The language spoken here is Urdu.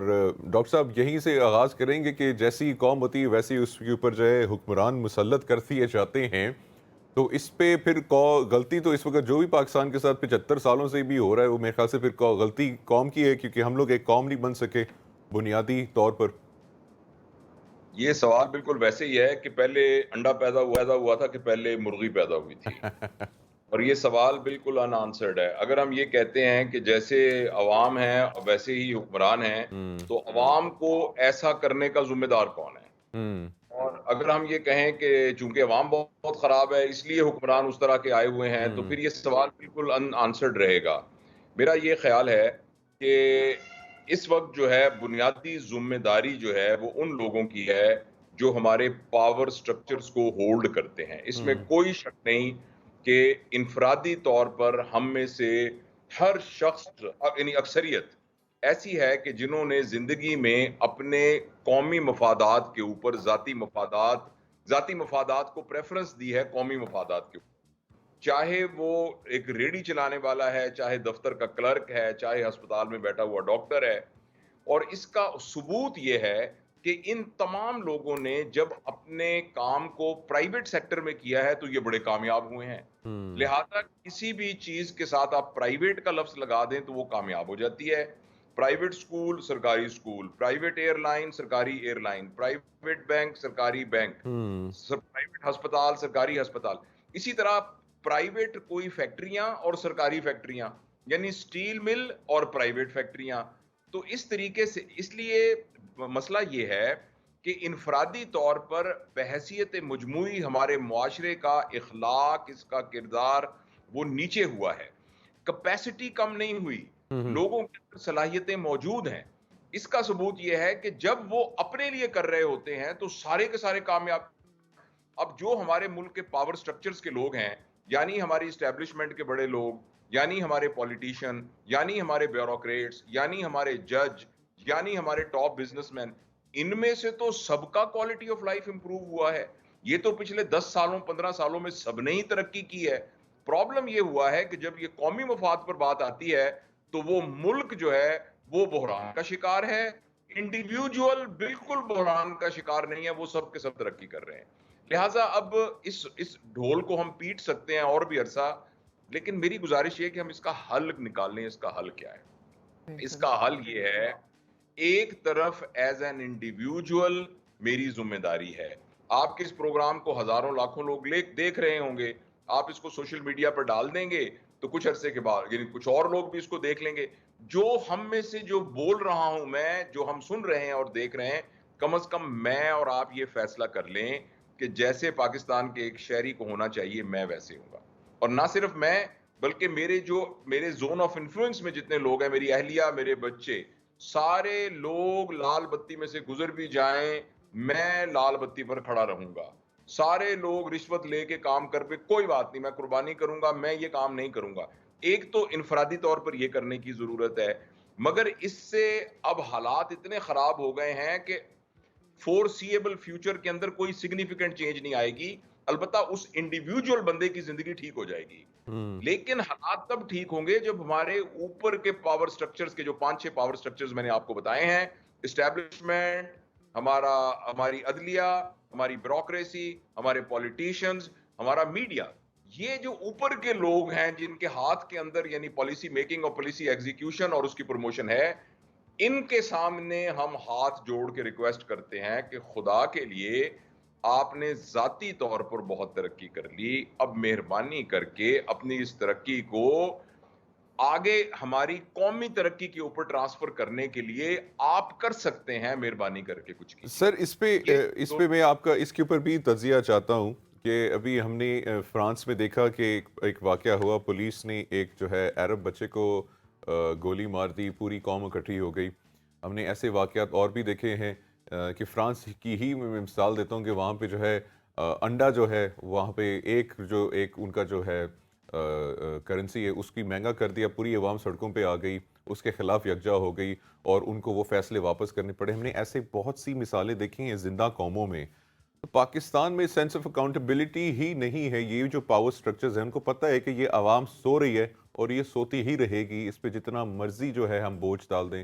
ڈاکٹر صاحب یہیں سے آغاز کریں گے کہ جیسی قوم ہوتی ہے ویسی اس کے اوپر جو ہے حکمران مسلط کر دیے جاتے ہیں، تو اس پہ پھر غلطی تو اس وقت جو بھی پاکستان کے ساتھ 75 سالوں سے بھی ہو رہا ہے وہ میرے خیال سے پھر غلطی قوم کی ہے، کیونکہ ہم لوگ ایک قوم نہیں بن سکے بنیادی طور پر۔ یہ سوال بالکل ویسے ہی ہے کہ پہلے انڈا پیدا ہوا تھا کہ پہلے مرغی پیدا ہوئی تھی، اور یہ سوال بالکل ان آنسرڈ ہے۔ اگر ہم یہ کہتے ہیں کہ جیسے عوام ہیں ویسے ہی حکمران ہیں، تو عوام کو ایسا کرنے کا ذمہ دار کون ہے؟ اور اگر ہم یہ کہیں کہ چونکہ عوام بہت خراب ہے اس لیے حکمران اس طرح کے آئے ہوئے ہیں، تو پھر یہ سوال بالکل ان آنسرڈ رہے گا۔ میرا یہ خیال ہے کہ اس وقت جو ہے بنیادی ذمہ داری جو ہے وہ ان لوگوں کی ہے جو ہمارے پاور سٹرکچرز کو ہولڈ کرتے ہیں۔ اس میں کوئی شک نہیں کہ انفرادی طور پر ہم میں سے ہر شخص یعنی اکثریت ایسی ہے کہ جنہوں نے زندگی میں اپنے قومی مفادات کے اوپر ذاتی مفادات کو پریفرنس دی ہے قومی مفادات کے اوپر، چاہے وہ ایک ریڑھی چلانے والا ہے، چاہے دفتر کا کلرک ہے، چاہے ہسپتال میں بیٹھا ہوا ڈاکٹر ہے۔ اور اس کا ثبوت یہ ہے کہ ان تمام لوگوں نے جب اپنے کام کو پرائیویٹ سیکٹر میں کیا ہے تو یہ بڑے کامیاب ہوئے ہیں۔ لہذا کسی بھی چیز کے ساتھ آپ پرائیویٹ کا لفظ لگا دیں تو وہ کامیاب ہو جاتی ہے۔ پرائیویٹ سکول، سرکاری سکول، پرائیویٹ ایئر لائن، سرکاری ایئر لائن، پرائیویٹ بینک، سرکاری بینک، پرائیویٹ ہسپتال، سرکاری ہسپتال، اسی طرح پرائیویٹ کوئی فیکٹریاں اور سرکاری فیکٹریاں، یعنی سٹیل مل اور پرائیویٹ فیکٹریاں۔ تو اس طریقے سے اس لیے مسئلہ یہ ہے کہ انفرادی طور پر بحیثیت مجموعی ہمارے معاشرے کا اخلاق، اس کا کردار وہ نیچے ہوا ہے۔ کیپیسٹی کم نہیں ہوئی، لوگوں کے اندر صلاحیتیں موجود ہیں۔ اس کا ثبوت یہ ہے کہ جب وہ اپنے لیے کر رہے ہوتے ہیں تو سارے کے سارے کامیاب۔ اب جو ہمارے ملک کے پاور سٹرکچرز کے لوگ ہیں، یعنی ہماری اسٹیبلشمنٹ کے بڑے لوگ، یعنی ہمارے پولیٹیشین، یعنی ہمارے بیوروکریٹس، یعنی ہمارے جج، یعنی ہمارے ٹاپ بزنس مین، ان میں سے تو سب کا کوالٹی آف لائف امپروو ہوا ہے۔ یہ تو پچھلے 10 سالوں 15 سالوں میں سب نے ہی ترقی کی ہے۔ پرابلم یہ ہوا ہے کہ جب یہ قومی مفاد پر بات آتی ہے تو وہ ملک جو ہے وہ بحران کا شکار ہے۔ انڈیویجول بالکل بحران کا شکار نہیں ہے، وہ سب کے سب ترقی کر رہے ہیں۔ لہٰذا اب اس ڈھول کو ہم پیٹ سکتے ہیں اور بھی عرصہ، لیکن میری گزارش یہ کہ ہم اس کا حل نکال لیں۔ اس کا حل کیا ہے؟ اس کا حل یہ ہے، ایک طرف ایز این انڈیویجول میری ذمہ داری ہے۔ آپ کے اس پروگرام کو ہزاروں لاکھوں لوگ دیکھ رہے ہوں گے، آپ اس کو سوشل میڈیا پر ڈال دیں گے تو کچھ عرصے کے بعد یعنی کچھ اور لوگ بھی اس کو دیکھ لیں گے۔ جو ہم میں سے جو بول رہا ہوں میں، جو ہم سن رہے ہیں اور دیکھ رہے ہیں، کم از کم میں اور آپ یہ فیصلہ کر لیں کہ جیسے پاکستان کے ایک شہری کو ہونا چاہیے میں ویسے ہوں گا۔ اور نہ صرف میں بلکہ میرے زون آف انفلوئنس میں جتنے لوگ ہیں، میری اہلیہ، میرے بچے، سارے لوگ لال بتی میں سے گزر بھی جائیں میں لال بتی پر کھڑا رہوں گا۔ سارے لوگ رشوت لے کے کام کر پہ کوئی بات نہیں، میں قربانی کروں گا، میں یہ کام نہیں کروں گا۔ ایک تو انفرادی طور پر یہ کرنے کی ضرورت ہے، مگر اس سے اب حالات اتنے خراب ہو گئے ہیں کہ فورسیبل فیوچر کے اندر کوئی سگنیفیکنٹ چینج نہیں آئے گی۔ البتہ اس انڈیویجول بندے کی زندگی ٹھیک ہو جائے گی، لیکن حالات تب ٹھیک ہوں گے جب ہمارے اوپر کے پاور سٹرکچرز کے جو 5-6 پاور سٹرکچرز میں نے آپ کو بتائے ہیں، اسٹیبلشمنٹ، ہماری عدلیہ، ہماری بیوروکریسی، ہمارے پولیٹیشنز، ہمارا میڈیا، یہ جو اوپر کے لوگ ہیں جن کے ہاتھ کے اندر یعنی پالیسی میکنگ اور پالیسی ایگزیکیوشن اور اس کی پروموشن ہے، ان کے سامنے ہم ہاتھ جوڑ کے ریکویسٹ کرتے ہیں کہ خدا کے لیے آپ نے ذاتی طور پر بہت ترقی کر لی، اب مہربانی کر کے اپنی اس ترقی کو آگے ہماری قومی ترقی کے اوپر ٹرانسفر کرنے کے لیے آپ کر سکتے ہیں، مہربانی کر کے کچھ کیجیے۔ سر اس پہ میں آپ کا اس کے اوپر بھی تجزیہ چاہتا ہوں کہ ابھی ہم نے فرانس میں دیکھا کہ ایک واقعہ ہوا، پولیس نے ایک جو ہے عرب بچے کو گولی مار دی، پوری قوم اکٹھی ہو گئی۔ ہم نے ایسے واقعات اور بھی دیکھے ہیں کہ فرانس کی ہی میں مثال دیتا ہوں کہ وہاں پہ جو ہے انڈا جو ہے وہاں پہ ایک ان کا جو ہے کرنسی ہے اس کی مہنگا کر دیا، پوری عوام سڑکوں پہ آ گئی، اس کے خلاف یکجا ہو گئی اور ان کو وہ فیصلے واپس کرنے پڑے۔ ہم نے ایسے بہت سی مثالیں دیکھی ہیں زندہ قوموں میں۔ تو پاکستان میں سینس آف اکاؤنٹیبلٹی ہی نہیں ہے۔ یہ جو پاور سٹرکچرز ہیں ان کو پتہ ہے کہ یہ عوام سو رہی ہے اور یہ سوتی ہی رہے گی، اس پہ جتنا مرضی جو ہے ہم بوجھ ڈال دیں۔